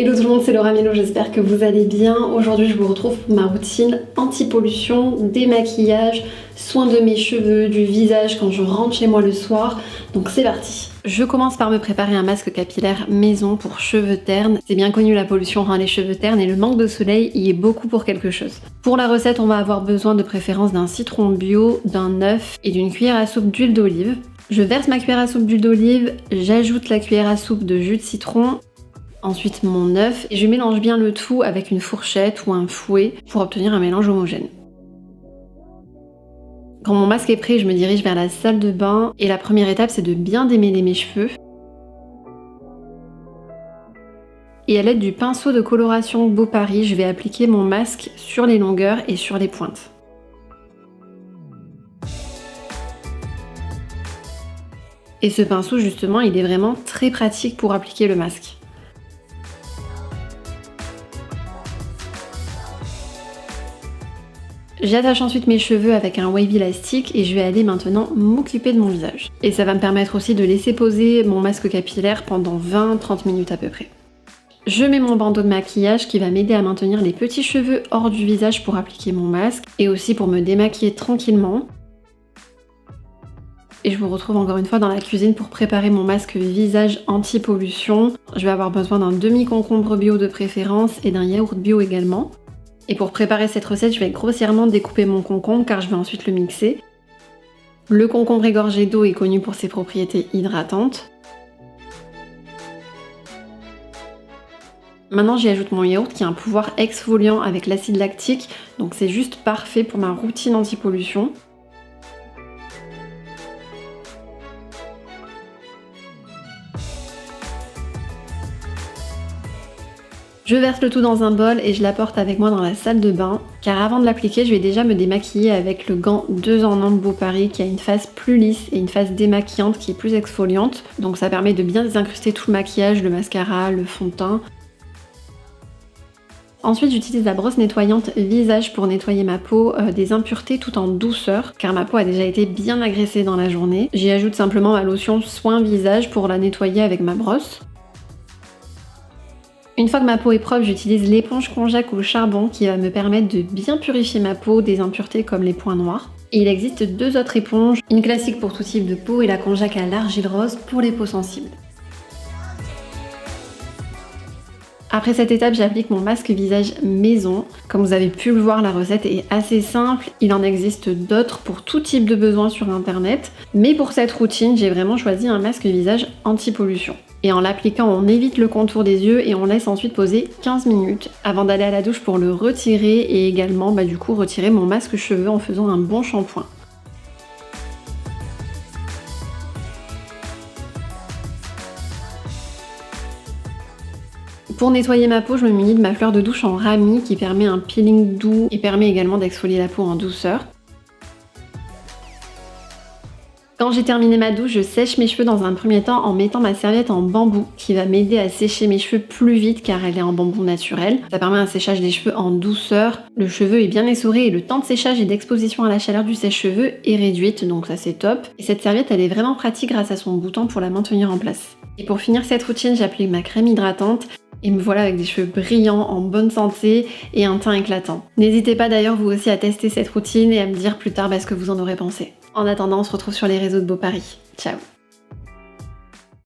Hello tout le monde, c'est Laura Milo, j'espère que vous allez bien. Aujourd'hui je vous retrouve pour ma routine anti-pollution, démaquillage, soins de mes cheveux, du visage quand je rentre chez moi le soir. Donc c'est parti. Je commence par me préparer un masque capillaire maison pour cheveux ternes. C'est bien connu, la pollution rend les cheveux ternes et le manque de soleil y est beaucoup pour quelque chose. Pour la recette, on va avoir besoin de préférence d'un citron bio, d'un œuf et d'une cuillère à soupe d'huile d'olive. Je verse ma cuillère à soupe d'huile d'olive, j'ajoute la cuillère à soupe de jus de citron, ensuite mon œuf, et je mélange bien le tout avec une fourchette ou un fouet pour obtenir un mélange homogène. Quand mon masque est prêt, je me dirige vers la salle de bain et la première étape c'est de bien démêler mes cheveux. Et à l'aide du pinceau de coloration Beau Paris, je vais appliquer mon masque sur les longueurs et sur les pointes. Et ce pinceau justement, il est vraiment très pratique pour appliquer le masque. J'attache ensuite mes cheveux avec un wave élastique et je vais aller maintenant m'occuper de mon visage. Et ça va me permettre aussi de laisser poser mon masque capillaire pendant 20-30 minutes à peu près. Je mets mon bandeau de maquillage qui va m'aider à maintenir les petits cheveux hors du visage pour appliquer mon masque et aussi pour me démaquiller tranquillement. Et je vous retrouve encore une fois dans la cuisine pour préparer mon masque visage anti-pollution. Je vais avoir besoin d'un demi-concombre bio de préférence et d'un yaourt bio également. Et pour préparer cette recette, je vais grossièrement découper mon concombre car je vais ensuite le mixer. Le concombre égorgé d'eau est connu pour ses propriétés hydratantes. Maintenant j'y ajoute mon yaourt qui a un pouvoir exfoliant avec l'acide lactique, donc c'est juste parfait pour ma routine anti-pollution. Je verse le tout dans un bol et je l'apporte avec moi dans la salle de bain, car avant de l'appliquer, je vais déjà me démaquiller avec le gant 2 en 1 de Beau Paris qui a une face plus lisse et une face démaquillante qui est plus exfoliante. Donc ça permet de bien désincruster tout le maquillage, le mascara, le fond de teint. Ensuite, j'utilise la brosse nettoyante visage pour nettoyer ma peau des impuretés tout en douceur, car ma peau a déjà été bien agressée dans la journée. J'y ajoute simplement ma lotion soin visage pour la nettoyer avec ma brosse. Une fois que ma peau est propre, j'utilise l'éponge konjac au charbon qui va me permettre de bien purifier ma peau des impuretés comme les points noirs. Et il existe deux autres éponges, une classique pour tout type de peau et la konjac à l'argile rose pour les peaux sensibles. Après cette étape, j'applique mon masque visage maison. Comme vous avez pu le voir, la recette est assez simple. Il en existe d'autres pour tout type de besoin sur internet. Mais pour cette routine, j'ai vraiment choisi un masque visage anti-pollution. Et en l'appliquant, on évite le contour des yeux et on laisse ensuite poser 15 minutes avant d'aller à la douche pour le retirer et également du coup retirer mon masque cheveux en faisant un bon shampoing. Pour nettoyer ma peau, je me munis de ma fleur de douche en rami qui permet un peeling doux et permet également d'exfolier la peau en douceur. Quand j'ai terminé ma douche, je sèche mes cheveux dans un premier temps en mettant ma serviette en bambou qui va m'aider à sécher mes cheveux plus vite car elle est en bambou naturel. Ça permet un séchage des cheveux en douceur, le cheveu est bien essoré et le temps de séchage et d'exposition à la chaleur du sèche-cheveux est réduite, donc ça c'est top. Et cette serviette elle est vraiment pratique grâce à son bouton pour la maintenir en place. Et pour finir cette routine, j'applique ma crème hydratante. Et me voilà avec des cheveux brillants, en bonne santé et un teint éclatant. N'hésitez pas d'ailleurs vous aussi à tester cette routine et à me dire plus tard ce que vous en aurez pensé. En attendant, on se retrouve sur les réseaux de Beau Paris. Ciao!